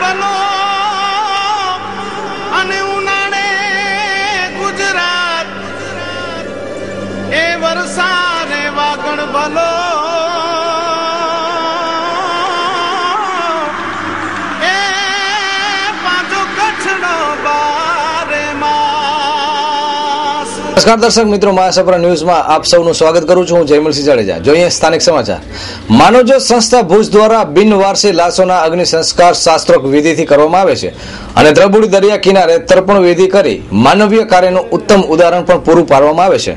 બનો અને ઉનાળે ગુજરાત એ વરસાદે વાગણ બનો એ પાછો કચ્છનો બારે માસ। નમસ્કાર દર્શક મિત્રો, મહાસપરા ન્યૂઝમાં આપ સૌનું સ્વાગત કરું છું। હું જયમલસિંહ જાડેજા। જોઈએ સ્થાનિક સમાચાર। માનવજ્યોત સંસ્થા ભુજ દ્વારા બિનવારસી લાશોના અગ્નિ સંસ્કાર શાસ્ત્રોક વિધિથી કરવામાં આવે છે અને દ્રબુડી દરિયા કિનારે તર્પણ વિધિ કરી માનવીય કાર્યનું ઉત્તમ ઉદાહરણ પણ પૂરું પાડવામાં આવે છે।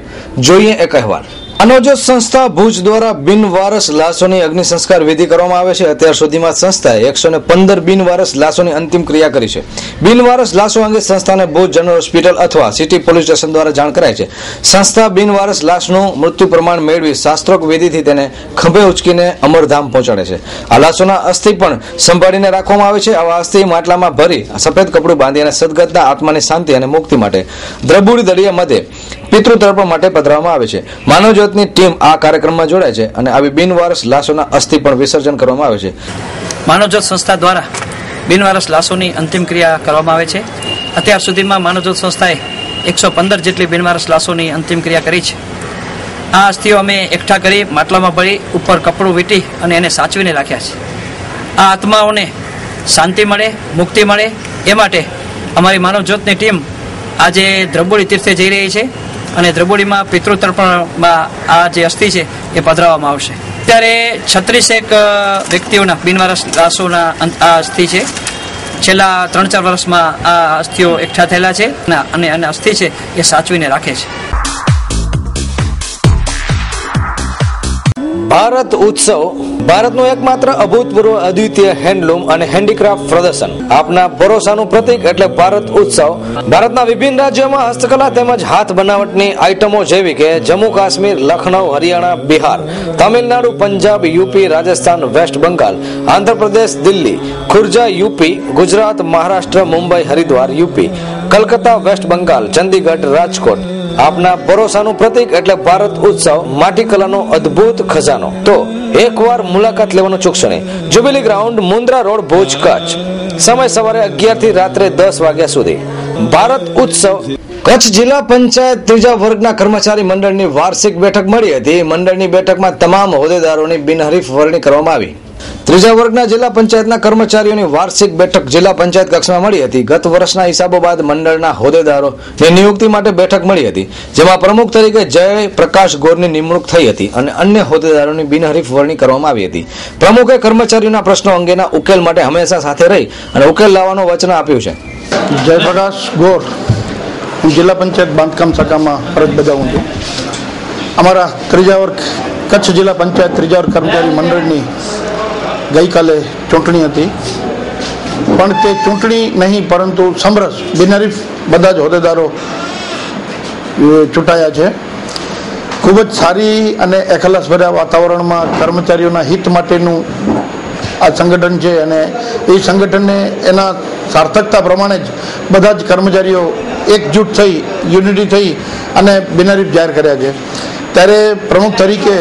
જોઈએ એક અહેવાલ। માનવજ્યોત સંસ્થા ભુજ દ્વારા બિનવારસ લાશોની અગ્નિ સંસ્કાર વિધિ કરવામાં આવે છે। અત્યાર સુધીમાં સંસ્થાએ 115 બિનવારસ લાશોની અંતિમ ક્રિયા કરી છે। બિનવારસ લાશો અંગે સંસ્થાને ભુજ જનરલ હોસ્પિટલ અથવા સિટી પોલીસ સ્ટેશન દ્વારા જાણ કરાય છે। સંસ્થા બિનવારસ લાશનું મૃત્યુ પ્રમાણ મેળવી શાસ્ત્રોક વિધિથી તેને ખંભે ઉચકીને અમરધામ પહોંચાડે છે। આ લાશોના અસ્થિ પણ સંભાળીને રાખવામાં આવે છે। આવા અસ્થિ માટલામાં ભરી સફેદ કપડું બાંધી અને સદગતના આત્માની શાંતિ અને મુક્તિ માટે દ્રબુડી દરિયા મધ્યે પિતૃ તર્પણ માટે પધરાવવામાં આવે છે। માનવજ્યોતની ટીમ આ કાર્યક્રમમાં જોડાય છે અને આવી બિનવારસ લાશોના અસ્થિ પણ વિસર્જન કરવામાં આવે છે। માનવજ્યોત સંસ્થા દ્વારા બિનવારસ લાશોની અંતિમ ક્રિયા કરવામાં આવે છે। અત્યાર સુધીમાં માનવજ્યોત સંસ્થાએ 115 જેટલી બિનવારસ લાશોની અંતિમ ક્રિયા કરી છે। આ અસ્થિઓ અમે એકઠા કરી માટલામાં ભરી ઉપર કપડું વીંટી અને એને સાચવીને રાખ્યા છે। આ આત્માઓને શાંતિ મળે, મુક્તિ મળે એ માટે અમારી માનવજ્યોતની ટીમ આજે દ્રબુડી તીર્થે જઈ રહી છે અને દ્રબુડીમાં પિતૃતર્પણમાં આ જે અસ્થિ છે એ પધરાવવામાં આવશે। અત્યારે 36 વ્યક્તિઓના બિનવારસ લાશોના આ અસ્થિ છે। છેલ્લા 3-4 વર્ષમાં આ અસ્થિઓ એકઠા થયેલા છે અને અસ્થિ છે એ સાચવીને રાખે છે। ભારત ઉત્સવ ભારતનું એકમાત્ર અભૂતપૂર્વ અદ્વિતીય હેન્ડલૂમ અને હેન્ડીક્રાફ્ટ પ્રદર્શન આપના ભરોસાનું પ્રતીક એટલે ભારત ઉત્સવ ભારતના વિભિન્ન રાજ્યોમાં હસ્તકલા તેમજ હાથ બનાવટની આઇટમો જેવી કે Jammu Kashmir, Lucknow, Haryana, Bihar, Tamil Nadu, Punjab, UP, Rajasthan, West Bengal, Andhra Pradesh, Delhi, Khurja UP, Gujarat, Maharashtra, Mumbai, Haridwar UP, Calcutta West Bengal, Chandigarh, Rajkot આપના ભરોસાનું પ્રતીક એટલે ભારત ઉત્સવ માટીકલાનો અદ્ભુત ખજાનો। તો એકવાર મુલાકાત લેવાનું ચૂકશો નહીં। Jubilee ground, Mundra road, Bhuj, Kutch. સમય સવારે 11 થી રાત્રે 10 વાગ્યા સુધી। ભારત ઉત્સવ। કચ્છ જિલ્લા પંચાયત ત્રીજા વર્ગના કર્મચારી મંડળની વાર્ષિક બેઠક મળી હતી। મંડળની બેઠકમાં તમામ હોદ્દેદારોની બિનહરીફ વરણી કરવામાં આવી। ત્રીજા વર્ગના જિલ્લા પંચાયતના કર્મચારીઓની વાર્ષિક બેઠક જિલ્લા પંચાયત કક્ષમાં મળી હતી। ગત વર્ષના હિસાબો બાદ મંડળના હોદ્દેદારોની નિયુક્તિ માટે બેઠક મળી હતી, જેમાં પ્રમુખ તરીકે જય પ્રકાશ ગોરની નિમણૂક થઈ હતી અને અન્ય હોદ્દેદારોની બિનહરીફ વરણી કરવામાં આવી હતી। પ્રમુખે કર્મચારીઓના પ્રશ્નો અંગેના ઉકેલ માટે હંમેશા સાથે રહી અને ઉકેલ લાવવાનું વચન આપ્યું છે। જયપ્રકાશ ગોર, હું જિલ્લા પંચાયત બાંધકામ શાખામાં ફરજ બજાવું છું। અમારા ત્રીજા વર્ગ કચ્છ જિલ્લા પંચાયત ત્રીજા વર્ગ કર્મચારી મંડળની ગઈકાલે ચૂંટણી હતી, પણ તે ચૂંટણી નહીં પરંતુ સમરસ બિનહરીફ બધા જ હોદ્દેદારો ચૂંટાયા છે। ખૂબ જ સારી અને એકલાસભર્યા વાતાવરણમાં કર્મચારીઓના હિત માટેનું આ સંગઠન છે અને એ સંગઠનને એના સાર્થકતા પ્રમાણે જ બધા જ કર્મચારીઓ એકજૂટ થઈ, યુનિટી થઈ અને બિનહરીફ જાહેર કર્યા છે। ત્યારે પ્રમુખ તરીકે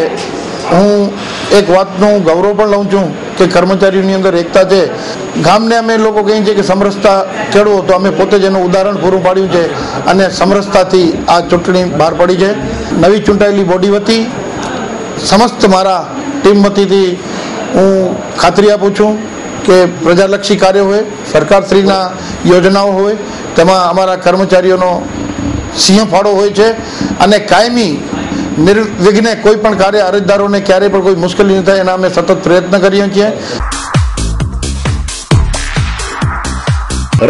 હું એક વાતનું ગૌરવ પણ લઉં છું કે કર્મચારીઓની અંદર એકતા છે। ગામને અમે લોકો કહીએ છીએ કે સમરસતા કેળવો, તો અમે પોતે જ એનું ઉદાહરણ પૂરું પાડ્યું છે અને સમરસતાથી આ ચૂંટણી બહાર પડી છે। નવી ચૂંટાયેલી બોડી વતી સમસ્ત મારા ટીમ વતીથી હું ખાતરી આપું છું કે પ્રજાલક્ષી કાર્ય હોય, સરકારશ્રીના યોજનાઓ હોય, તેમાં અમારા કર્મચારીઓનો સિંહ ફાળો હોય છે અને કાયમી નિર્વિઘ્ને કોઈ પણ કાર્ય અરજદારોને ક્યારેય પણ કોઈ મુશ્કેલી ન થાય એના અમે સતત પ્રયત્ન કરીએ છીએ।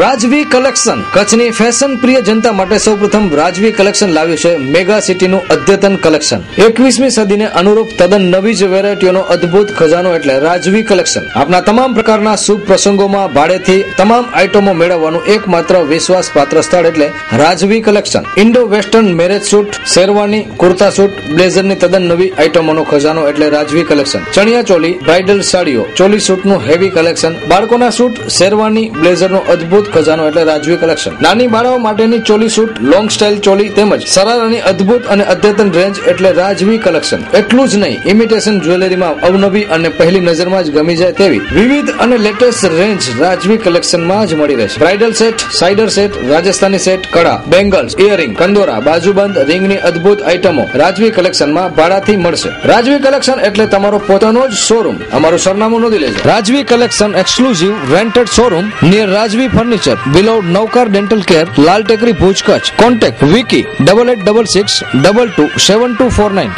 રાજવી કલેક્શન કચ્છની ફેશન પ્રિય જનતા માટે સૌપ્રથમ રાજવી કલેક્શન લાવ્યું છે મેગા સિટીનું અદ્યતન કલેક્શન। 21મી સદીને અનુરૂપ તદ્દન નવી જ વેરાયટીઓનો અદ્ભુત ખજાનો એટલે રાજવી કલેક્શન। આપના તમામ પ્રકારના શુભ પ્રસંગોમાં ભાડેથી તમામ આઇટમો મેળવવાનું એકમાત્ર વિશ્વાસપાત્ર સ્થળ એટલે Rajvi collection. Indo Western marriage suit, sherwani, kurta suit, બ્લેઝરની તદ્દન નવી આઇટમોનો ખજાનો એટલે રાજવી કલેક્શન। ચણિયા ચોલી, બ્રાઇડલ સાડીઓ, ચોલી સૂટનું હેવી કલેક્શન, બાળકોના સૂટ, શેરવાની, બ્લેઝરનો અદ્ભુત અદ્ભુત ખજાનો એટલે રાજવી કલેક્શન. નાની બાળાઓ માટેની choli suit, long style choli તેમજ સરારાની અદ્ભુત અને અદ્યતન રેન્જ એટલે રાજવી કલેક્શન. એટલું જ નહીં, ઇમિટેશન જ્વેલરીમાં અવનવી અને પહેલી નજરમાં જ ગમી જાય તેવી વિવિધ અને લેટેસ્ટ રેન્જ રાજવી કલેક્શનમાં જ મળી રહેશે. બ્રાઇડલ સેટ, સાઇડર સેટ, રાજસ્થાની સેટ, કડા, બેંગલ્સ, ઇયરિંગ, કંદોરા, બાજુબંધ, રિંગની અદ્ભુત આઇટમો રાજવી કલેક્શનમાં ભાડાથી મળશે. રાજવી કલેક્શન એટલે તમારો પોતાનો જ શોરૂમ. અમારું સરનામું નોંધી લેજો. રાજવી collection exclusive rented showroom near રાજવી ફર્નિચર, બિલો નવકાર ડેન્ટલ કેર, લાલ ટેકરી, ભુજ, કચ્છ. કોન્ટેક્ટ વિકી 8866227249.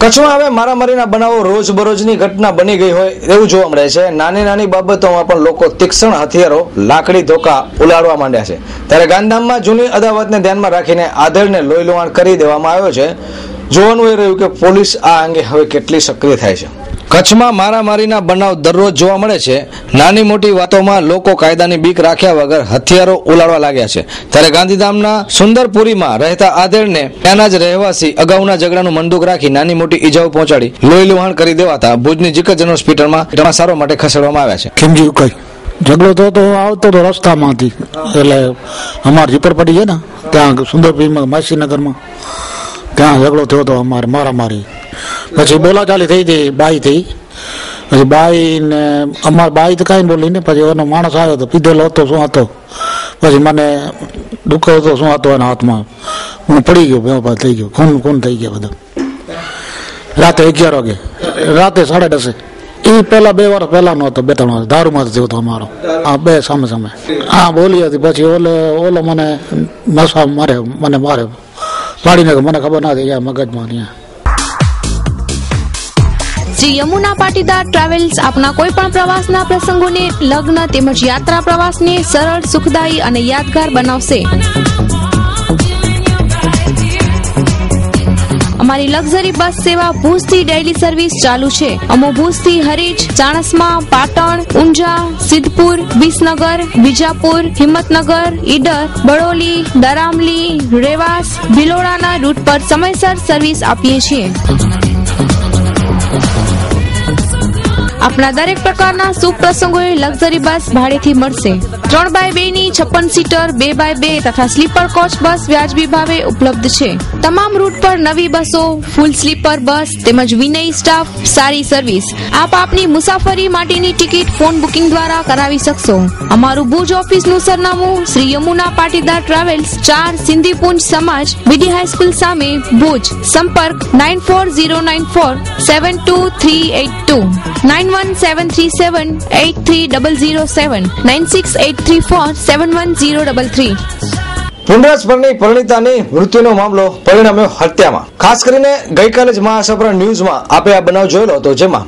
કચ્છમાં હવે મારામારીના બનાવો રોજબરોજની ઘટના બની ગઈ હોય એવું જોવા મળે છે. નાની નાની બાબતોમાં પણ લોકો તીક્ષ્ણ હથિયારો, લાકડી ધોકા ઉલાડવા માંડ્યા છે. ત્યારે ગાંધીધામમાં જૂની અદાવતને ધ્યાનમાં રાખીને આધેડને લોહી લુહાણ કરી દેવામાં આવ્યો છે. જોવાનું એ રહ્યું કે પોલીસ આ અંગે હવે કેટલી સક્રિય થાય છે. કચ્છમાં મારામારીના બનાવ દરરોજ જોવા મળે છે. નાની મોટી વાતોમાં લોકો કાયદાની બીક રાખ્યા વગર હથિયારો ઉલાડવા લાગ્યા છે. ત્યારે ગાંધીધામના સુંદરપુરીમાં રહેતા આધેડને ત્યાંના જ રહેવાસી અગાઉના ઝઘડાનું મંદુક રાખી નાની મોટી ઈજાઓ પહોંચાડી લોહી લુહાણ કરી દેવાતા ભુજની જીકરજન હોસ્પિટલમાં સારવાર માટે ખસેડવામાં આવ્યા છે. કેમજી કઈ ઝઘડો તો આવતો તો રસ્તામાંથી, એટલે અમારે ઝીપરપટ્ટી છે ને ત્યાં સુંદરપુરીમાં માસીનગરમાં ત્યાં ઝઘડો થયો હતો. અમારે મારામારી પછી બોલાચાલી થઈ હતી બાઈ થઈ. પછી બાઈ ને અમારે બાઈ તો કાંઈ બોલી ને. પછી એનો માણસ આવ્યો હતો, પીધેલો હતો શું હતો. પછી મને દુખો હતો શું હતો એના હાથમાં. હું પડી ગયો, થઈ ગયો, ખૂન થઈ ગયા બધા. રાતે 11 વાગે, રાતે 10:30. એ પેલા 2 વર્ષ પહેલા નો હતો, 2-3 વર્ષ દારૂમાં થયો હતો અમારો. હા, 2 સામે હા બોલી હતી. પછી ઓલો મને નશા મારે પાડીને મને ખબર ના હતી મગજમાં ત્યાં. શ્રી યમુના પાટીદાર ટ્રાવેલ્સ આપના કોઈ પણ પ્રવાસના પ્રસંગોને, લગ્ન તેમજ યાત્રા પ્રવાસને સરળ, સુખદાયી અને યાદગાર બનાવશે. અમારી લક્ઝરી બસ સેવા ભુજથી ડેઇલી સર્વિસ ચાલુ છે. અમો ભુજથી હરીજ, ચાણસ્મા, પાટણ, ઊંઝા, સિદ્ધપુર, વિસનગર, બીજાપુર, હિંમતનગર, ઈડર, બડોલી, દરામલી, રેવાસ, ભિલોડાના રૂટ પર સમયસર સર્વિસ આપીએ છીએ. આપના દરેક પ્રકારના શુભ પ્રસંગોએ લક્ઝરી બસ ભાડેથી મળશે. 3x2 ની 56 સીટર, 2x2 તથા સ્લીપર કોચ બસ વ્યાજબી ભાવે ઉપલબ્ધ છે. તમામ રૂટ પર નવી બસો, ફૂલ સ્લીપર બસ તેમજ વિનય સ્ટાફ, સારી સર્વિસ. આપ આપની મુસાફરી માટેની ટિકિટ ફોન બુકિંગ દ્વારા કરાવી શકશો. અમારું ભુજ ઓફિસનું સરનામું શ્રી યમુના પાટીદાર ટ્રાવેલ્સ, 4 સિંધીપુંજ સમાજ, બીડી હાઈસ્કૂલ સામે, ભુજ. સંપર્ક 9404722382, 9173783007, 9683471033. પુંડરાજ પરની પરિણીતાની મૃત્યુનો મામલો પરિણમ્યો હત્યામાં. ખાસ કરીને ગઈકાલે જ મહાસભા ન્યૂઝમાં આપે આ બનાવ જોયેલો હતો, જેમાં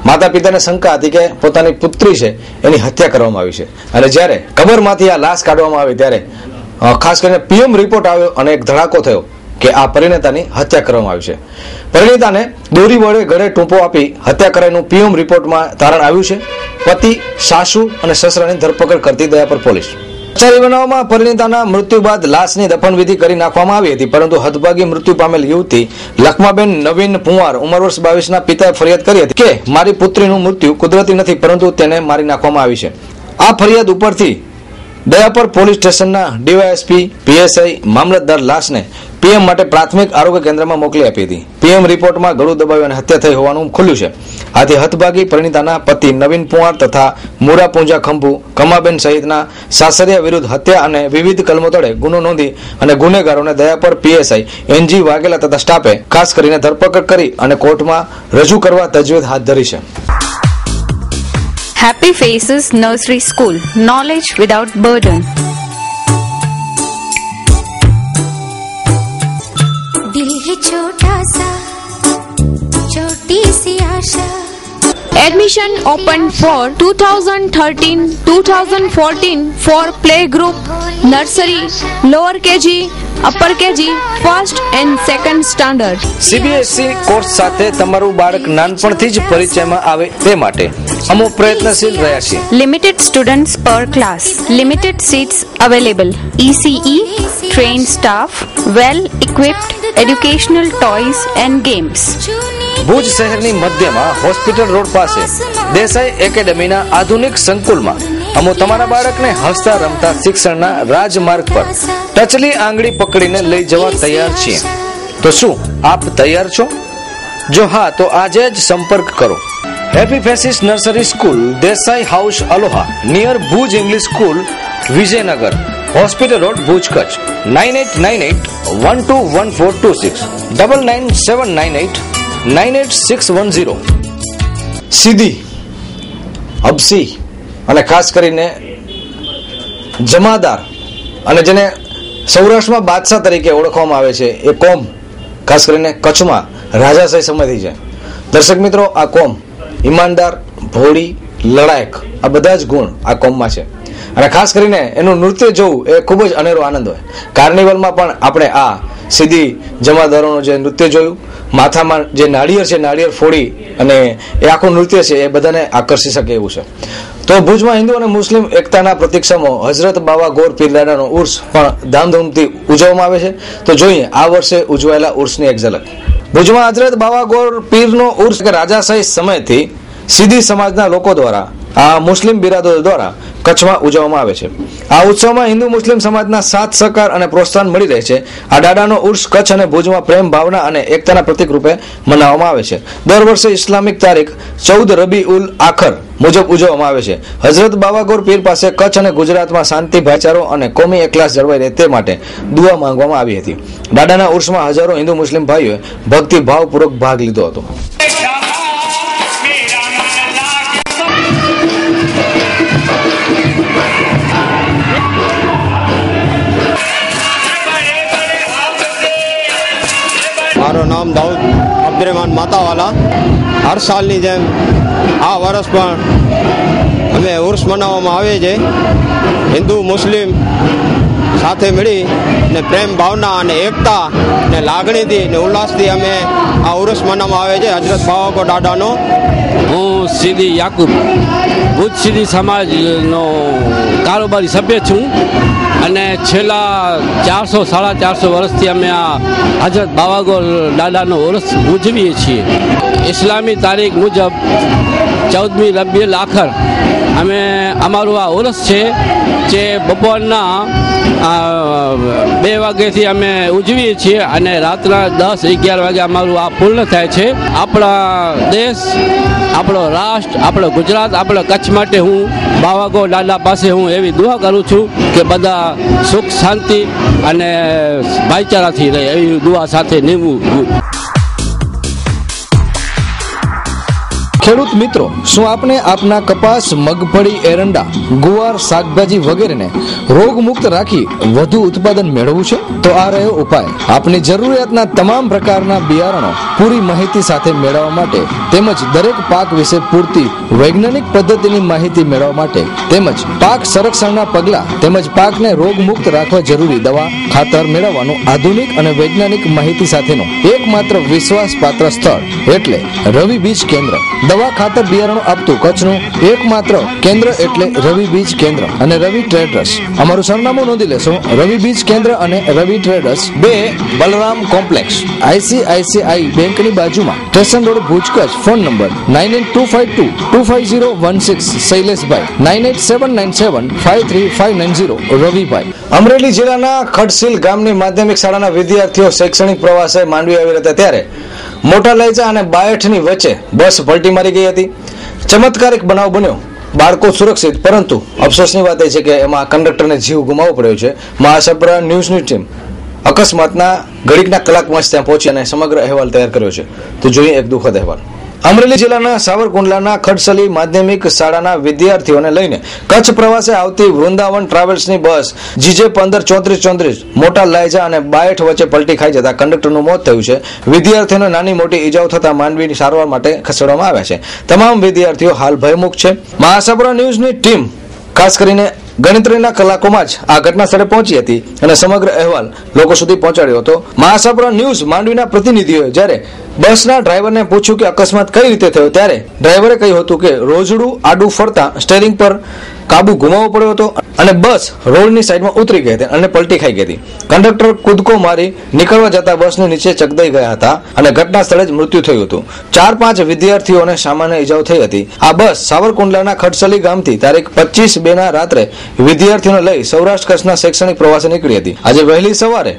માતા પિતાને શંકા હતી કે પોતાની પુત્રી છે એની હત્યા કરવામાં આવી છે. અને જ્યારે કબરમાંથી આ લાશ કાઢવામાં આવી ત્યારે ખાસ કરીને પીએમ રિપોર્ટ આવ્યો અને એક ધડાકો થયો કે આ પરિણીતાની હત્યા કરવામાં આવી છે. પરિણીતાને દોરી વડે ગળે ટૂંપો આપી હત્યા કરાયનું પીએમ રિપોર્ટમાં તારણ આવ્યું છે. પતિ, સાસુ અને સસરાની ધરપકડ કરતી દયાપર પોલીસ. બનાવમાં પરિણીતાના મૃત્યુ બાદ લાશની દફનવિધિ કરી નાખવામાં આવી હતી, પરંતુ હદભાગી મૃત્યુ પામેલ યુવતી લખમાબેન નવીન પુંવાર ઉંમર વર્ષ 22 પિતાએ ફરિયાદ કરી હતી કે મારી પુત્રીનું મૃત્યુ કુદરતી નથી, પરંતુ તેને મારી નાખવામાં આવી છે. આ ફરિયાદ ઉપરથી દયાપર પોલીસ સ્ટેશનના ડીવાયએસપી, પીએસઆઈ, મામલતદાર લાશને પીએમ માટે પ્રાથમિક આરોગ્ય કેન્દ્રમાં મોકલી આપી હતી. પીએમ રિપોર્ટમાં ગળું દબાવી અને હત્યા થઈ હોવાનું ખુલ્યું છે. આથી હતભાગી પરિણીતાના પતિ નવીન પુંવાર તથા મુરા પૂંજા ખંભુ, કમાબેન સહિતના સાસરિયા વિરુદ્ધ હત્યા અને વિવિધ કલમો તળે ગુનો નોંધી અને ગુનેગારોને દયાપર પીએસઆઈ એનજી વાઘેલા તથા સ્ટાફે ખાસ કરીને ધરપકડ કરી અને કોર્ટમાં રજૂ કરવા તજવીજ હાથ ધરી છે. Happy Faces Nursery School. Knowledge without burden. दिल है छोटा सा, छोटी सी आशा. Admission open for 2013-2014 for playgroup, nursery, lower KG, upper KG, first and second standard. CBSE course સાથે તમારું બાળક નાનપણથી જ પરિચયમાં આવે તે માટે અમો પ્રયત્નશીલ રહ્યા છે. Limited students per class. Limited seats available. ECE, trained staff, well equipped educational toys and games. Bhuj શહેરની મધ્યમાં હોસ્પિટલ રોડ પાસે દેસાઈ એકેડેમીના આધુનિક સંકુલમાં અમે તમારા બાળકને હસતા રમતા શિક્ષણના રાજમાર્ગ પર ટચલી આંગળી પકડીને લઈ જવા તૈયાર છીએ. તો શું આપ તૈયાર છો? જો હા તો આજે જ સંપર્ક કરો. Happy faces nursery school, Desai house, aloha, near Bhuj English school, Vijaynagar, hospital road, Bhuj, Kutch. 9898121426 9979898610. સીધી, હબસી અને ખાસ કરીને જમાદાર અને જેને સૌરાષ્ટ્રમાં બાદશાહ તરીકે ઓળખવામાં આવે છે એ કોમ ખાસ કરીને કચ્છમાં રાજાશાહી સમયથી છે. દર્શક મિત્રો, આ કોમ ઈમાનદાર, ભોળી, લડાયક આ બધા જ ગુણ આ કોમમાં છે. અને ખાસ કરીને એનું નૃત્ય જોવું એ ખૂબ જ અનેરો આનંદ હોય. કાર્નિવલમાં પણ આપણે આ સીધી જમાદારોનું જે નૃત્ય જોયું, માથામાં જે નાળિયેર છે, નાળિયેર ફોડી અને એ આખું નૃત્ય છે એ બધાને આકર્ષી શકે એવું છે. તો ભુજમાં હિન્દુ અને મુસ્લિમ એકતાના પ્રતિક્ષમો હઝરત બાવા ગોર પીરદાદાનો ઉર્સ પણ ધામધૂમથી ઉજવવામાં આવે છે. તો જોઈએ આ વર્ષે ઉજવાયેલા ઉર્સની એક ઝલક. ભુજમાં હઝરત બાવા ગોર પીરનો ઉર્સ રાજાશાહી સમયથી સીધી સમાજના લોકો દ્વારા આ મુસ્લિમ બિરાદરો દ્વારા કચ્છમાં ઉજવવામાં આવે છે. આ ઉત્સવમાં હિન્દુ મુસ્લિમ સમાજના સાથ સહકાર અને પ્રોત્સાહન મળી રહે છે. આ દાદાનો ઉર્સ કચ્છ અને ભુજમાં પ્રેમ ભાવના અને એકતાના પ્રતીક રૂપે મનાવવામાં આવે છે. દર વર્ષે ઇસ્લામિક તારીખ 14 રબી ઉલ આખર મુજબ ઉજવવામાં આવે છે. હઝરત બાવાગોર પીર પાસે કચ્છ અને ગુજરાતમાં શાંતિ, ભાઈચારો અને કોમી એકલાસ જળવાઈ રહે તે માટે દુઆ માંગવામાં આવી હતી. દાદાના ઉર્સમાં હજારો હિન્દુ મુસ્લિમ ભાઈઓએ ભક્તિ ભાવપૂર્વક ભાગ લીધો હતો. મારું નામ દાઉદ અબ્દુરહેમાન માતાવાલા. હર સાલની જેમ આ વર્ષ પણ અમે ઉર્સ મનાવવામાં આવે છે. હિન્દુ મુસ્લિમ સાથે મળી ને પ્રેમ ભાવના અને એકતા ને લાગણીથી ને ઉલ્લાસથી અમે આ ઉર્સ મનાવવામાં આવે છે હઝરત બાવાગોર દાદાનો. હું સીધી યાકુબ, ભુજ સીધી સમાજનો કારોબારી સભ્ય છું અને છેલ્લા 400-450 વર્ષથી અમે આ હઝરત બાવાગોર દાદાનો ઉર્સ ઉજવીએ છીએ. ઇસ્લામી તારીખ મુજબ 14મી રબીઉલ આખર અમે અમારું આ ઉર્સ છે જે બપોરના 2 વાગ્યાથી અમે ઉજવીએ છીએ અને રાતના 10-11 વાગે અમારું આ પૂર્ણ થાય છે. આપણા દેશ, આપણો રાષ્ટ્ર, આપણો ગુજરાત, આપણા કચ્છ માટે હું બાવાગોર દાદા પાસે હું એવી દુઆ કરું છું કે બધા સુખ શાંતિ અને ભાઈચારાથી રહે એવી દુઆ સાથે નીમવું. ખેડૂત મિત્રો, શું આપણે આપના કપાસ, મગફળી, એરંડા, ગુવાર, શાકભાજી વગેરેને રોગમુક્ત રાખી વધુ ઉત્પાદન મેળવવું છે? તો આ રહ્યો ઉપાય. આપની જરૂરિયાતના તમામ પ્રકારના બિયારણો પૂરી માહિતી સાથે મેળવવા માટે તેમજ દરેક પાક વિશે પૂરતી વૈજ્ઞાનિક પદ્ધતિની માહિતી મેળવવા માટે તેમજ પાક સંરક્ષણના પગલાં તેમજ પાકને રોગમુક્ત રાખવા જરૂરી દવા, ખાતર મેળવવાનું આધુનિક અને વૈજ્ઞાનિક માહિતી સાથેનું એકમાત્ર વિશ્વાસપાત્ર સ્થળ એટલે રવિ બીજ કેન્દ્ર. દવા, ખાતર, બિયારણો આપતું કચ્છનું એકમાત્ર કેન્દ્ર એટલે રવિ બીજ કેન્દ્ર અને રવિ ટ્રેડર્સ. અમારું સરનામું નોંધી લેશો. રવિ બીજ કેન્દ્ર અને રવિ ટ્રેડર્સ, 2 બલરામ કોમ્પ્લેક્સ, ICICI બેંકની બાજુમાં, station road, Bhuj, Kutch. Phone number 9825225016 શૈલેષભાઈ, 9879753590 રવિભાઈ. અમરેલી જિલ્લાના ખડસીલ ગામની માધ્યમિક શાળાના વિદ્યાર્થીઓ શૈક્ષણિક પ્રવાસે માંડવી આવી હતા ત્યારે મોટા લાયચા અને બાયઠની વચ્ચે બસ પલટી મારી ગઈ હતી. ચમત્કારિક બનાવ બન્યો. બાળકો સુરક્ષિત, પરંતુ અફસોસની વાત એ છે કે એમાં કંડક્ટરને જીવ ગુમાવવો પડ્યો છે. મહાસપરા ન્યૂઝની ટીમ અકસ્માતના ઘડીકના કલાકમાં જ ત્યાં પહોંચી અને સમગ્ર અહેવાલ તૈયાર કર્યો છે. તો જોઈએ એક દુઃખદ અહેવાલ. અમરેલી જિલ્લાના સાવરકુંડલાના ખડસલી માધ્યમિક શાળાના વિદ્યાર્થીઓને લઈને કચ્છ પ્રવાસે આવતી વૃંદાવન ટ્રાવેલ્સની બસ GJ 153434 મોટા લાયજા અને બાયઠ વચ્ચે પલટી ખાઈ જતા કંડક્ટરનું મોત થયું છે. વિદ્યાર્થીઓને નાની મોટી ઈજાઓ થતા માંડવીની સારવાર માટે ખસેડવામાં આવ્યા છે. તમામ વિદ્યાર્થીઓ હાલ ભયમુક્ત છે. મહાસપરા ન્યૂઝની ટીમ ખાસ કરીને ગણતરીના કલાકોમાં જ આ ઘટના સ્થળે પહોંચી હતી અને સમગ્ર અહેવાલ લોકો સુધી પહોંચાડ્યો હતો. મહાસાગર ન્યૂઝ માંડવીના પ્રતિનિધિઓએ જ્યારે બસના ડ્રાઈવરને પૂછ્યું કે અકસ્માત કઈ રીતે થયો, ત્યારે ડ્રાઈવરે કહ્યું હતું કે રોજડું આડું ફરતા સ્ટેરિંગ પર કાબુ ગુમાવવો પડ્યો હતો અને બસ રોડની સાઈડમાં ઉતરી ગઈ હતી અને પલટી ખાઈ ગઈ હતી. કંડક્ટર કૂદકો મારી નીકળવા જતા બસની નીચે ચકદાઈ ગયા હતા અને ઘટના સ્થળે જ મૃત્યુ થયું હતું. 4-5 વિદ્યાર્થીઓને સામાન્ય ઇજાઓ થઈ હતી. આ બસ સાવરકુંડલાના ખડસલી ગામથી તારીખ 25/2 રાત્રે વિદ્યાર્થીઓને લઈ સૌરાષ્ટ્ર કચ્છના શૈક્ષણિક પ્રવાસે નીકળી હતી. આજે વહેલી સવારે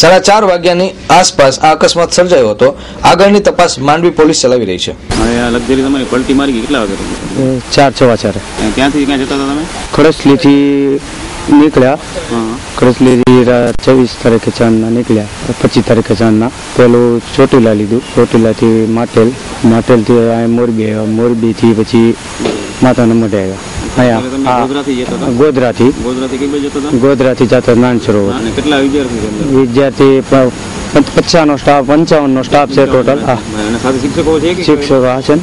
4:30 વાગ્યાની આસપાસ આ અકસ્માત સર્જાયો હતો. આગળની તપાસ માંડવી પોલીસ ચલાવી રહી છે. લક્ઝરી તમારી પલટી મારી ગઈ કેટલા વાગે? 4:15. ક્યાંથી ક્યાં જતા હતા તમે? ખડસલીથી નીકળ્યા. ખડસલીથી 24 તારીખે ચાંદના નીકળ્યા. 25 તારીખે ચાંદના પેલું ચોટીલા લીધું. ચોટીલાથી માટેલથી મોરબીથી પછી માતાના મઢે આવ્યા. ગોધરાથી જતા નાન સરોવર. કેટલા વિદ્યાર્થી 50 નો સ્ટાફ 55 નો સ્ટાફ છે ટોટલ. શિક્ષકો છે? શિક્ષકો હા છે.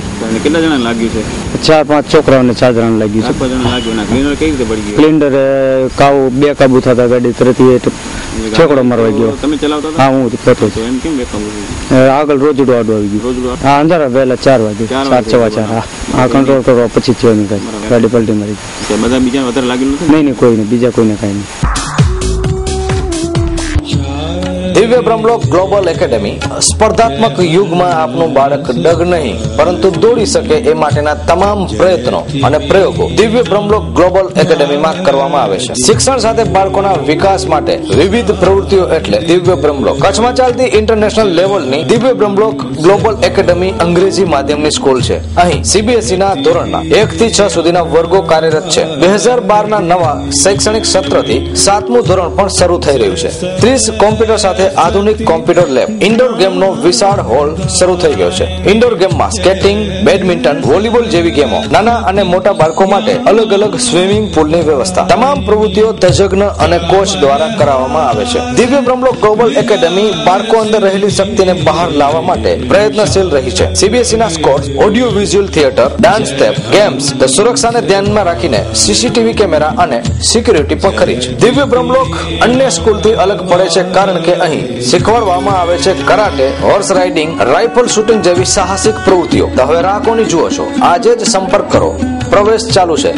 કેટલા જણા લાગ્યું છે? 4-5 છોકરાઓને 4 જણા લાગ્યું છે. ક્લિન્ડર બે કાબુ થતા ગાડી તરતી છોકરો મારવા ગયો. તમે ચલાવતા? હા, હું હતો. આગળ રોજડું આડું આવી ગયું. હા, અંધારા વહેલા 4 વાગે 4:15. હા, કંટ્રોલ કરવા પછી થયો નહીં ગાડી પલટી મારી. બધા બીજા વધારે લાગ્યું નથી? નહીં, કોઈને બીજા કોઈને કઈ નહીં. દિવ્ય બ્રહ્મલોક ગ્લોબલ એકેડેમી સ્પર્ધાત્મક યુગમાં આપનું બાળક ડગ નહીં પરંતુ દોડી શકે એ માટેના તમામ પ્રયત્નો અને પ્રયોગો દિવ્ય બ્રહ્મલોક ગ્લોબલ એકેડેમીમાં કરવામાં આવે છે. શિક્ષણ સાથે બાળકોના વિકાસ માટે વિવિધ પ્રવૃત્તિઓ એટલે દિવ્ય બ્રહ્મલોક. કચ્છમાં ચાલતી ઇન્ટરનેશનલ લેવલની દિવ્ય બ્રહ્મલોક ગ્લોબલ એકેડેમી અંગ્રેજી માધ્યમની સ્કૂલ છે. અહીં CBSE ના ધોરણના 1 થી 6 સુધીના વર્ગો કાર્યરત છે. 2012 ના નવા શૈક્ષણિક સત્રથી 7મું ધોરણ પણ શરૂ થઈ રહ્યું છે. 30 કોમ્પ્યુટર સાથે આધુનિક કોમ્પ્યુટર લેબ, ઇન્ડોર ગેમનો વિશાળ હોલ શરૂ થઈ ગયો છે. ઇન્ડોર ગેમમાં સ્કેટિંગ, બેડમિન્ટન, વોલીબોલ જેવી ગેમો, નાના અને મોટા બાળકો માટે અલગ અલગ સ્વિમિંગ પુલની વ્યવસ્થા. તમામ પ્રવૃત્તિઓ તજજ્ઞ અને કોચ દ્વારા કરાવવામાં આવે છે. દિવ્ય બ્રહ્મલોક ગ્લોબલ એકેડેમી બાળકો અંદર રહેલી શક્તિને બહાર લાવવા માટે પ્રયત્નશીલ રહી છે. CBSE ના scores, audio visual theatre, dance step, games, સુરક્ષાને ધ્યાનમાં રાખીને CCTV કેમેરા અને સિક્યુરિટી પણ ખરી છે. દિવ્ય બ્રહ્મલોક અન્ય સ્કૂલથી અલગ પડે છે કારણ કે અહીં શીખવાડવામાં આવે છે karate, horse riding, rifle shooting જેવી સાહસિક પ્રવૃત્તિઓ. તો હવે રાહ કોની જુઓ છો? આજે જ સંપર્ક કરો. પ્રવેશ ચાલુ છે.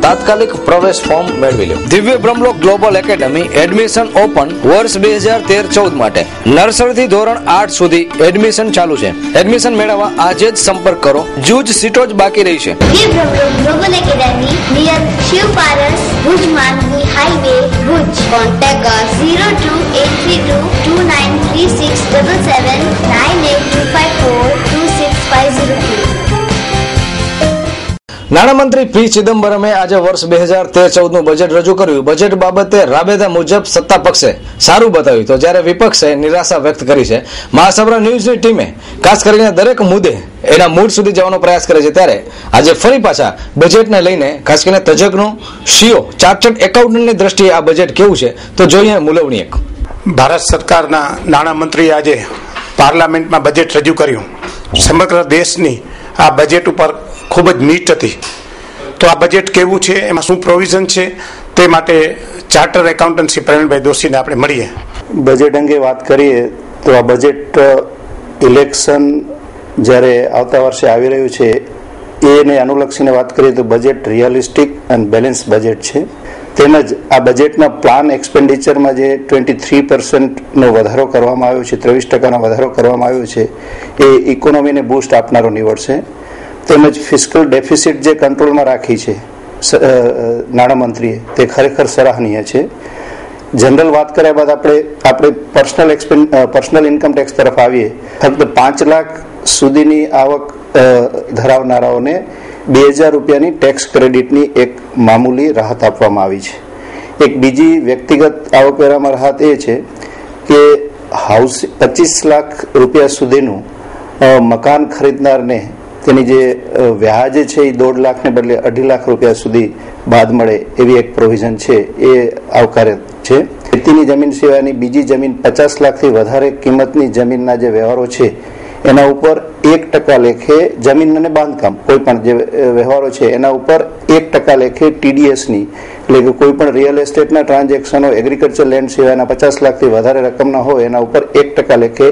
તાત્કાલિક પ્રવેશ ફોર્મ મેળવી લો. દિવ્ય Brahmlok global academy admission open વર્ષ 2013-14 માટે. નર્સરીથી ધોરણ 8 સુધી એડમિશન ચાલુ છે. એડમિશન મેળવવા આજે જ સંપર્ક કરો. જૂજ સીટો જ બાકી રહી છે. દિવ્ય Brahmlok global academy near Shiv પારસ, ભુજ માંડવી હાઈવે, ભુજ. કોન્ટેક્ટ 028322933677 9825426503. નાણામંત્રી P. ચિદમ્બરમે આજે વર્ષ 2013-14નું બજેટ રજૂ કર્યું. બજેટ બાબતે રાબેતા મુજબ સત્તા પક્ષે સારું બતાવ્યું તો જ્યારે વિપક્ષે નિરાશા વ્યક્ત કરી છે. મહાસાગર ન્યૂઝની ટીમે ખાસ કરીને દરેક મુદ્દે એના મૂળ સુધી જવાનો પ્રયાસ કરે છે. ત્યારે આજે ફરી પાછા બજેટને લઈને ખાસ કરીને તજજ્ઞો, CEO, ચાર્ટર્ડ એકાઉન્ટન્ટની દ્રષ્ટિએ આ બજેટ કેવું છે તો જોઈએ મૂલવણી એક. ભારત સરકારના નાણામંત્રીએ આજે પાર્લામેન્ટમાં બજેટ રજૂ કર્યું. સમગ્ર દેશની આ બજેટ ઉપર ખૂબ જ મીટ હતી. તો આ બજેટ કેવું છે, એમાં શું પ્રોવિઝન છે, તે માટે ચાર્ટર એકાઉન્ટન્સી પ્રવીણભાઈ દોશીને આપણે મળીએ. બજેટ અંગે વાત કરીએ તો આ બજેટ ઇલેક્શન જ્યારે આવતા વર્ષે આવી રહ્યું છે એને અનુલક્ષીને વાત કરીએ તો બજેટ રિયલિસ્ટિક અને બેલેન્સ બજેટ છે. તેમજ આ બજેટના પ્લાન એક્સપેન્ડિચરમાં જે 23% વધારો કરવામાં આવ્યો છે, 23% વધારો કરવામાં આવ્યો છે, એ ઇકોનોમીને બૂસ્ટ આપનારો નીવડશે. તેમજ ફિસ્કલ ડેફિસિટ જે કંટ્રોલમાં રાખી છે નાણામંત્રીએ તે ખરેખર સરાહનીય છે. જનરલ વાત કર્યા બાદ આપણે પર્સનલ ઇન્કમ ટેક્સ તરફ આવીએ. ફક્ત 5 લાખ સુધીની આવક ધરાવનારાઓને 2000 રૂપિયાની ટેક્સ ક્રેડિટની એક મામૂલી રાહત આપવામાં આવી છે. એક બીજી વ્યક્તિગત આવકવેરામાં રાહત એ છે કે 25 લાખ રૂપિયા સુધીનું મકાન ખરીદનારને તેની જે વ્યાજ છે એ 1.5 લાખને બદલે 2.5 લાખ રૂપિયા સુધી બાદ મળે એવી એક પ્રોવિઝન છે, એ આવકાર્ય છે. ખેતીની જમીન સિવાયની બીજી જમીન 50 લાખથી વધારે કિંમતની જમીનના જે વ્યવહારો છે એના ઉપર 1% લેખે જમીન અને બાંધકામ કોઈ પણ જે વ્યવહારો છે એના ઉપર 1% લેખે TDSની એટલે કે કોઈ પણ રિયલ એસ્ટેટના ટ્રાન્ઝેક્શનો એગ્રીકલ્ચર લેન્ડ સિવાયના 50 લાખથી વધારે રકમના હોય એના ઉપર 1% લેખે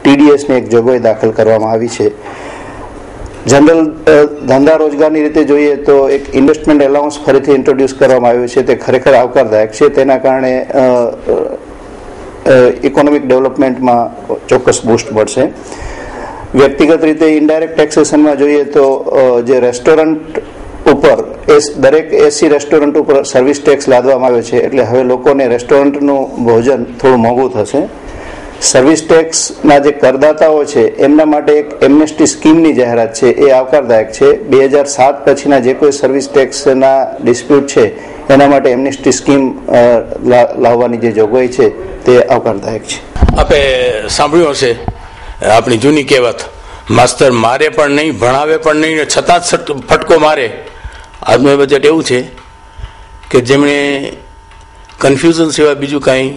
TDSની એક જોગવાઈ દાખલ કરવામાં આવી છે. જનરલ ધંધા રોજગારની રીતે જોઈએ તો એક ઇન્વેસ્ટમેન્ટ એલાઉન્સ ફરીથી ઇન્ટ્રોડ્યુસ કરવામાં આવ્યું છે. તે ખરેખર આવકારદાયક છે. તેના કારણે ઇકોનોમિક ડેવલપમેન્ટમાં ચોક્કસ બૂસ્ટ મળશે. વ્યક્તિગત રીતે ઇનડાયરેક્ટ ટેક્સેશનમાં જોઈએ તો જે રેસ્ટોરન્ટ ઉપર દરેક એસી રેસ્ટોરન્ટ ઉપર સર્વિસ ટેક્સ લાદવામાં આવ્યો છે. એટલે હવે લોકોને રેસ્ટોરન્ટનું ભોજન થોડું મોંઘું થશે. સર્વિસ ટેક્સના જે કરદાતાઓ છે એમના માટે એક એમનેસ્ટી સ્કીમની જાહેરાત છે, એ આવકારદાયક છે. 2007 પછીના જે કોઈ સર્વિસ ટેક્સના ડિસ્પ્યુટ છે એના માટે એમનેસ્ટી સ્કીમ લાવવાની જે જોગવાઈ છે તે આવકારદાયક છે. આપે સાંભળ્યું હશે આપણી જૂની કહેવત, માસ્તર મારે પણ નહીં, ભણાવે પણ નહીં, છતાં જ ફટકો મારે. આજનું બજેટ એવું છે કે જેમણે કન્ફ્યુઝન સિવાય બીજું કાંઈ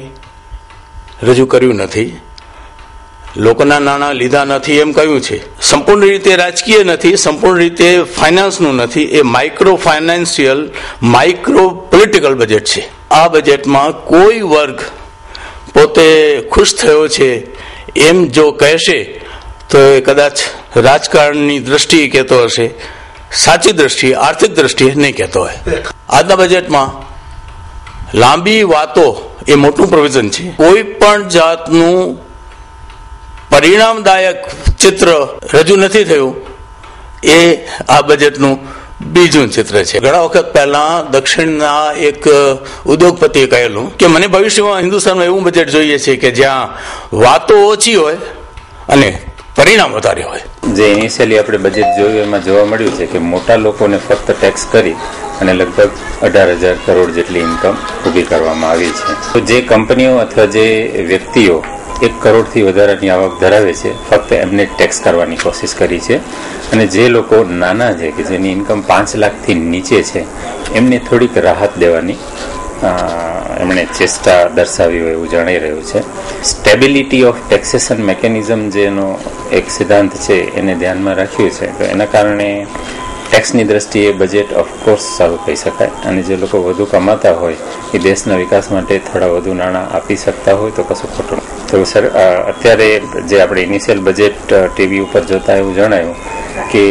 રજૂ કર્યું નથી. લોકોના નાણાં લીધા નથી એમ કહ્યું છે. સંપૂર્ણ રીતે રાજકીય નથી, સંપૂર્ણ રીતે ફાઇનાન્સનું નથી. એ micro financial, micro political budget છે. આ બજેટમાં કોઈ વર્ગ પોતે ખુશ થયો છે એમ જો કહેશે તો એ કદાચ રાજકારણની દ્રષ્ટિએ કહેતો હશે, સાચી દ્રષ્ટિએ, આર્થિક દ્રષ્ટિએ નહીં કહેતો હોય. આજના બજેટમાં લાંબી વાતો એ મોટું પ્રોવિઝન છે. કોઈ પણ જાતનું પરિણામદાયક ચિત્ર રજૂ નથી થયું. એ આ બજેટનું બીજું ચિત્ર છે. ઘણા વખત પહેલા દક્ષિણના એક ઉદ્યોગપતિએ કહેલું કે મને ભવિષ્યમાં હિન્દુસ્તાનમાં એવું બજેટ જોઈએ છે કે જ્યાં વાતો ઓછી હોય અને પરિણામ વધારે હોય. જે ઇનિશિયલી આપણે બજેટ જોયું એમાં જોવા મળ્યું છે કે મોટા લોકોને ફક્ત ટેક્સ કરી અને લગભગ 18,000 કરોડ જેટલી ઇન્કમ ઊભી કરવામાં આવી છે. તો જે કંપનીઓ અથવા જે વ્યક્તિઓ 1 કરોડથી વધારાની આવક ધરાવે છે ફક્ત એમને ટેક્સ કરવાની કોશિશ કરી છે. અને જે લોકો નાના છે કે જેની ઇન્કમ 5 લાખથી નીચે છે એમને થોડીક રાહત દેવાની એમણે ચેષ્ટા દર્શાવી હોય એવું જણાઈ રહ્યું છે. સ્ટેબિલિટી ઓફ ટેક્સેશન મેકેનિઝમ જેનો એક સિદ્ધાંત છે એને ધ્યાનમાં રાખ્યું છે. તો એના કારણે ટેક્સની દ્રષ્ટિએ બજેટ ઓફકોર્સ સારું કહી શકાય. અને જે લોકો વધુ કમાતા હોય એ દેશના વિકાસ માટે થોડા વધુ નાણાં આપી શકતા હોય તો કશું ખોટું નથી. તો સર અત્યારે જે આપણે ઇનિશિયલ બજેટ ટીવી ઉપર જોતા એવું જણાયું કે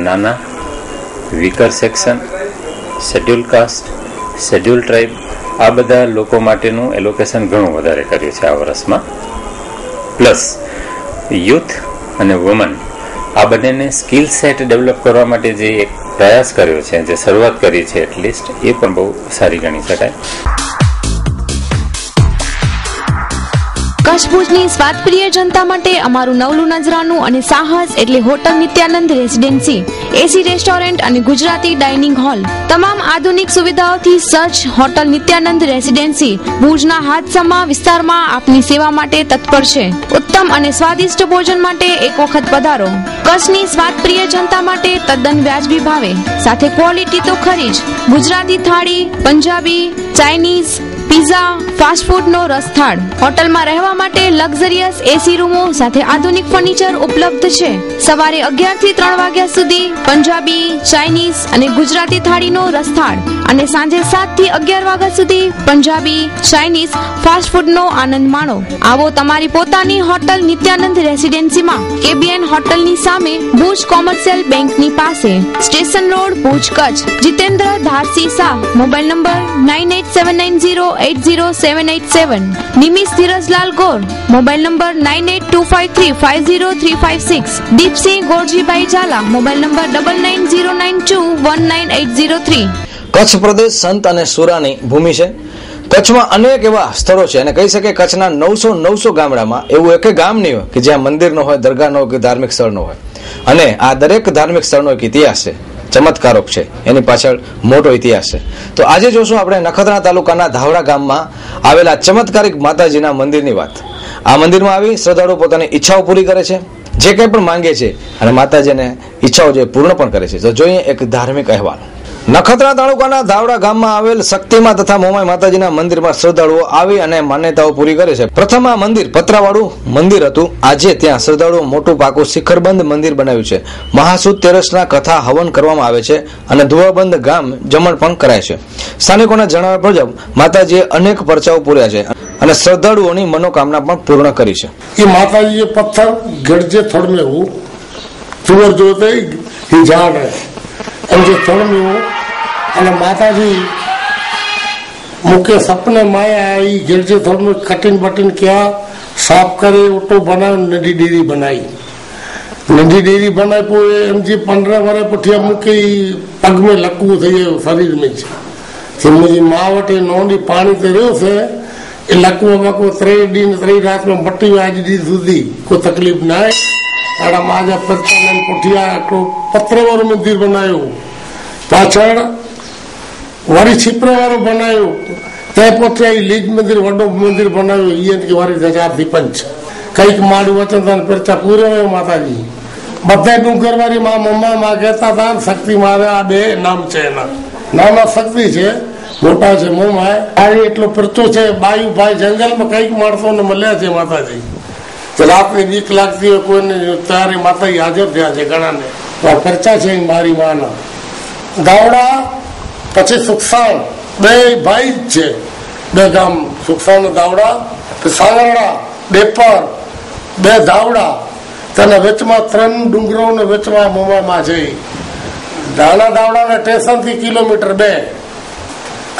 નાના, weaker section, schedule caste, schedule tribe આ બધા લોકો માટેનું એલોકેશન ઘણું વધારે કર્યું છે આ વર્ષમાં. પ્લસ યુથ અને વુમન આ બંનેને સ્કિલ સેટ ડેવલપ કરવા માટે જે એક પ્રયાસ કર્યો છે, જે શરૂઆત કરી છે એટલીસ્ટ, એ પણ બહુ સારી ગણી શકાય. કચ્છ ભુજની સ્વાદપ્રિય જનતા માટે અમારું નવલું નજરાનું અને સાહસ એટલે હોટલ નિત્યાનંદ રેસિડેન્સી, એસી રેસ્ટોરન્ટ અને ગુજરાતી ડાઇનિંગ હોલ. તમામ આધુનિક સુવિધાઓથી સજ્જ હોટલ નિત્યાનંદ રેસિડેન્સી ભુજના હાથસમા વિસ્તારમાં આપની સેવા માટે તત્પર છે. ઉત્તમ અને સ્વાદિષ્ટ ભોજન માટે એક વખત પધારો. કચ્છની સ્વાદપ્રિય જનતા માટે તદ્દન વ્યાજબી ભાવે, સાથે ક્વોલિટી તો ખરી જ. ગુજરાતી થાળી, પંજાબી, ચાઇનીઝ, પિઝા, ફાસ્ટ ફૂડનો રસથાળ. હોટલમાં રહેવા માટે લક્ઝરિયસ એસી રૂમો સાથે આધુનિક ફર્નિચર ઉપલબ્ધ છે. સવારે 11 થી 3 વાગ્યા સુધી પંજાબી, ચાઇનીઝ અને ગુજરાતી થાળીનો રસથાળ અને સાંજે 7 થી 11 વાગ્યા સુધી પંજાબી, ચાઇનીઝ, ફાસ્ટ ફૂડનો આનંદ માણો. આવો તમારી પોતાની હોટલ નિત્યાનંદ રેસિડેન્સીમાં, KBN હોટલની સામે, ભુજ કોમર્શિયલ બેંકની પાસે, station road, Bhuj, Kutch. Jitendra Dharsi Shah, mobile number 9879080787. Nimish Dhirajlal Gor, mobile number 9825350356. Deepsinh Gorjibhai Jhala, mobile number 9909919803. Kutch પ્રદેશ સંત અને સુરાની ભૂમિ છે. કચ્છમાં અનેક એવા સ્થળો છે અને કહી શકે કચ્છના 900 ગામડામાં એવું એક ગામ નહીં હોય કે જ્યાં મંદિર ન હોય, દરગાહ ન હોય કે ધાર્મિક સ્થળ ન હોય. અને આ દરેક ધાર્મિક સ્થળનો એક ઇતિહાસ છે, ચમત્કારો છે, એની પાછળ મોટો ઇતિહાસ છે. તો આજે જોશું આપણે નખત્રાણા તાલુકાના ધાવડા ગામમાં આવેલા ચમત્કારિક માતાજીના મંદિરની વાત. આ મંદિરમાં આવી શ્રદ્ધાળુ પોતાની ઈચ્છાઓ પૂરી કરે છે, જે કંઈ પણ માંગે છે, અને માતાજીને ઈચ્છાઓ જે પૂર્ણ પણ કરે છે. તો જોઈએ એક ધાર્મિક અહેવાલ. નખત્રાણા તાલુકાના ધાવડા ગામમાં આવેલ શક્તિમાં તથા મોમાઈ માતાજીના મંદિરમાં શ્રદ્ધાળુઓ આવી અને માન્યતાઓ પૂરી કરે છે. પ્રથમ આ મંદિર પતરાવાળું મંદિર હતું. આજે ત્યાં શ્રદ્ધાળુઓ મોટું પાકું શિખરબંધ મંદિર બનાવ્યું છે. મહાસુદ તેરસના કથા હવન કરવામાં આવે છે અને ધુવાબંધ ગામ જમણ પણ કરાય છે. સ્થાનિકોના જણાવ્યા મુજબ માતાજીએ અનેક પરચાઓ પૂર્યા છે અને શ્રદ્ધાળુઓની મનોકામના પણ પૂર્ણ કરી છે. ये माता जी ये पत्थर गड़जे थड़ में हो तुवर जो होते ही झाड़ है जो थड़ में हो અને માતાજી મુખ્ય સપને માયા आई गिरजे थड़ में कटिंग बटिंग किया साफ करे ऑटो बनाओ नदी डेरी बनाई नदी डेरी बनाई पोए एम जी 15 वर्ष पुठिया मुके पग में लकू थी शरीर में तो मुझी माँ वटे नोंडी पानी ते रह्यो से એ લકવો બકવો 3 दिन 3 रात में मट्टी आज दी सुधी कोई तकलीफ ना है आड़ा माजा परचान पुठिया को पत्थर वालो मंदिर बनायो पाछळ वरी छिपरा वालो बनायो ते पोते लीज मंदिर वडो मंदिर बनायो ईन की वारी 1000 થી 5 कईक माडू वचन तन परचा पूरे में माताजी बधे डूंगर वाली मां मम्मा मां कहता था शक्ति मारे आ बे नाम छे ना नाम शक्ति छे मोटा છે મોમાં આ એટલો પરચો છે બાયુ ભાઈ જંગલમાં કઈક માણસોને મળ્યા છે માતાજી તો રાતની બીક લાગતી હોય કોઈને તારી માતાજી હાજર થયા છે ઘણાને પરચા છે મારી માના ગાવડા પછી સુખસાણ બે ભાઈ જ છે બે ગામ સુખસાણ ગાવડા સાંગરડા ડેપર બે ધાવડા તેના વચમાં 3 ડુંગરોને વચમાં મોમામાં છે ધાણા ધાવડાના સ્ટેશનથી કિલોમીટર 2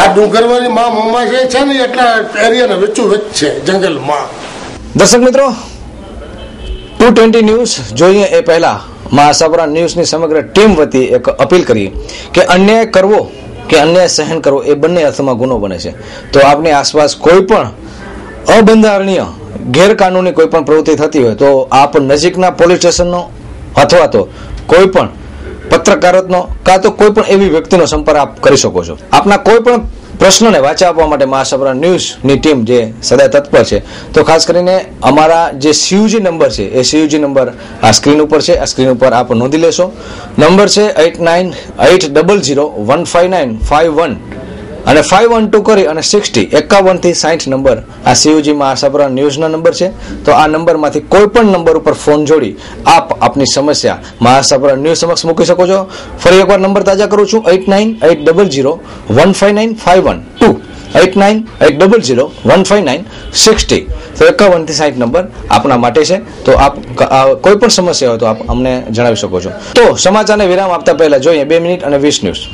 આ ડુંગરવાળી માં મોમા છે ને એટલા એરિયાના વચ્ચો વચ્ચ છે જંગલમાં. દર્શક મિત્રો 220 ન્યૂઝ જોઈએ એ પહેલા મહાસાપરા ન્યૂઝની સમગ્ર ટીમ વતી એક અપીલ કરી કે અન્યાય કરવો કે અન્યાય સહન કરવો એ બંને અર્થમાં ગુનો બને છે. તો આપની આસપાસ કોઈ પણ અબંધારણીય ગેરકાનૂની કોઈ પણ પ્રવૃત્તિ થતી હોય તો આપ નજીકના પોલીસ સ્ટેશનનો અથવા તો કોઈ પણ પત્રકારત્વનો કાં તો કોઈ પણ એવી વ્યક્તિનો સંપર્ક આપ કરી શકો છો. આપના કોઈ પણ પ્રશ્નોને વાચા આપવા માટે મહાસાપરા ન્યૂઝની ટીમ જે સદાય તત્પર છે. તો ખાસ કરીને અમારા જે સીયુજી નંબર છે એ સીયુજી નંબર આ સ્ક્રીન ઉપર છે. આ સ્ક્રીન ઉપર આપ નોંધી લેશો. નંબર છે 8980015951 અને 512 કરી અને 60 51 થી 60 નંબર આ સીયુજી મહાસાપરા ન્યૂઝના નંબર છે. તો આ નંબરમાંથી કોઈ પણ નંબર ઉપર ફોન જોડી આપ આપની સમસ્યા મહાસાપરા ન્યૂઝ સમક્ષ મૂકી શકો છો. ફરી એકવાર નંબર તાજા કરું છું 8980015951 8980015960 તો 51 થી 60 નંબર આપના માટે છે. તો આપ કોઈ પણ સમસ્યા હોય તો આપ અમને જણાવી શકો છો. તો સમાચારને વિરામ આપતા પહેલા જોઈએ 2 મિનિટ અને 20 ન્યૂઝ.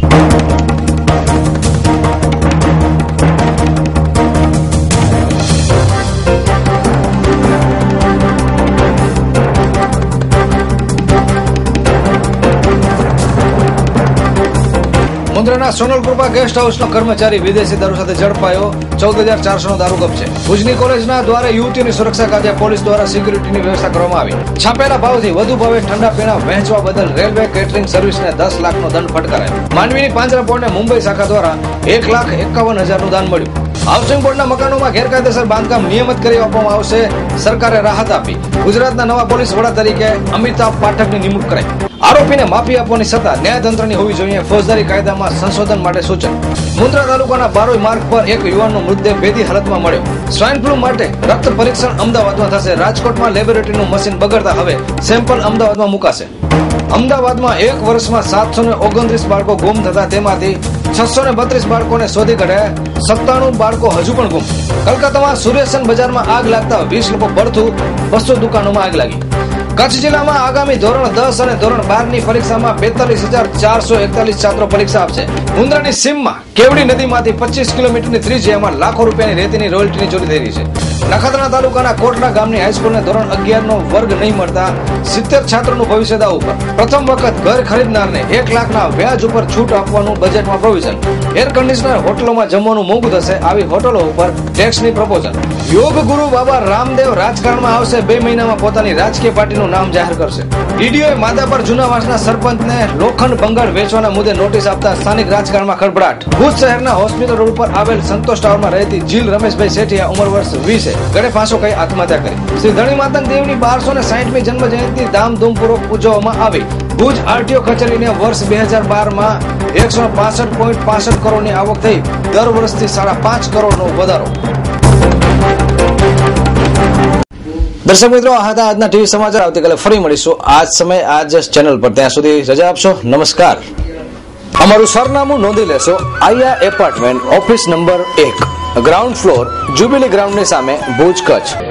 મુન્દ્રાના સોનલ કૃપા ગેસ્ટ હાઉસનો કર્મચારી વિદેશી દારૂ સાથે ઝડપાયો. 14,400 નો દારૂ કબજે. ભુજની કોલેજના દ્વારા યુવતીની સુરક્ષા કાજે પોલીસ દ્વારા સિક્યુરિટીની વ્યવસ્થા કરવામાં આવી. છાપેલા ભાવથી વધુ ભાવે ઠંડા પીણા વહેંચવા બદલ રેલવે કેટરિંગ સર્વિસને 10 લાખનો દંડ ફટકારાયો. માંડવીની પાંજરાપોળને મુંબઈ શાખા દ્વારા 1,51,000 નું દાન મળ્યું. હાઉસિંગ બોર્ડના મકાનોમાં ગેરકાયદેસર બાંધકામ નિયમિત કરી આપવામાં આવશે. સરકારે રાહત આપી. ગુજરાતના નવા પોલીસ વડા તરીકે અમિતાભ પાઠકની નિમણૂક કરાઈ. આરોપીને માફી આપવાની સત્તા ન્યાયતંત્રની હોવી જોઈએ. ફોજદારી કાયદામાં સંશોધન માટે સૂચન. મુન્દ્રા તાલુકાના બારોઈ માર્ગ પર એક યુવાનનો મૃતદેહ ભેદી હાલતમાં મળ્યો. સ્વાઇન ફ્લૂ માટે રક્ત પરીક્ષણ અમદાવાદમાં થશે. રાજકોટમાં લેબોરેટરીનું મશીન બગડતા હવે સેમ્પલ અમદાવાદમાં મુકાશે. અમદાવાદમાં એક વર્ષમાં 729 બાળકો ગુમ થતા તેમાંથી 632 બાળકોને શોધી કાઢ્યા. 97 બાળકો હજુ પણ ગુમ. કલકત્તામાં સુરેશન બજારમાં આગ લાગતા 20 લોકો બળતું. 200 દુકાનોમાં આગ લાગી. કચ્છ જિલ્લામાં આગામી ધોરણ 10 અને ધોરણ 12 ની પરીક્ષામાં 42,441 છાત્રો પરીક્ષા આપશે. મુન્દ્રાની સીમમાં કેવડી નદીમાંથી 25 કિલોમીટરની ત્રિજ્યામાં લાખો રૂપિયાની રેતીની રોયલ્ટીની ચોરી થઈ રહી છે. નખત્રાણા તાલુકાના કોટડા ગામની હાઈસ્કૂલને ધોરણ 11 નો વર્ગ નહીં મળતા 70 છાત્રોનું ભવિષ્ય દાવ ઉપર. પ્રથમ વખત ઘર ખરીદનારને 1 લાખના વ્યાજ ઉપર છૂટ આપવાનું બજેટમાં પ્રોવિઝન. એર કન્ડિશનર હોટલોમાં જમવાનું મોંઘું થશે. આવી હોટલો ઉપર ટેક્સની પ્રપોઝલ. યોગ ગુરુ બાબા રામદેવ રાજકારણમાં આવશે. 2 મહિનામાં પોતાની રાજકીય પાર્ટીનું નામ જાહેર કરશે. ડીડીઓએ માધાપર જૂનાવાસના સરપંચને લોખંડ ભંગાર વેચવાના મુદ્દે નોટિસ આપતા સ્થાનિક રાજકારણમાં ખળભળાટ. ભુજ શહેરના હોસ્પિટલ રોડ પર આવેલ સંતોષ ટાવરમાં રહેતી જીલ રમેશભાઈ શેઠિયા ઉંમર વર્ષ 20 ગળે ફાંસો ખાઈ આત્મહત્યા કરી. શ્રી ધણી માતંગ દેવની 1260મી જન્મ જયંતિ ધામધૂમપૂર્વક ઉજવવામાં આવી. ભુજ આરટીઓ કચેરીને વર્ષ 2012માં 165.65 કરોડની આવક થઈ. દર વર્ષથી 5.5 કરોડનો વધારો. દર્શક મિત્રો, આ હતા આજના ટીવી સમાચાર. આવતીકાલે ફરી મળીશું આ જ સમય આ જ ચેનલ પર. ત્યાં સુધી રજા આપશો. નમસ્કાર. અમારું સરનામું નોંધી લેશો. આયા apartment, office number 1, ground floor, jubilee ગ્રાઉન્ડની સામે, ભુજ, કચ્છ.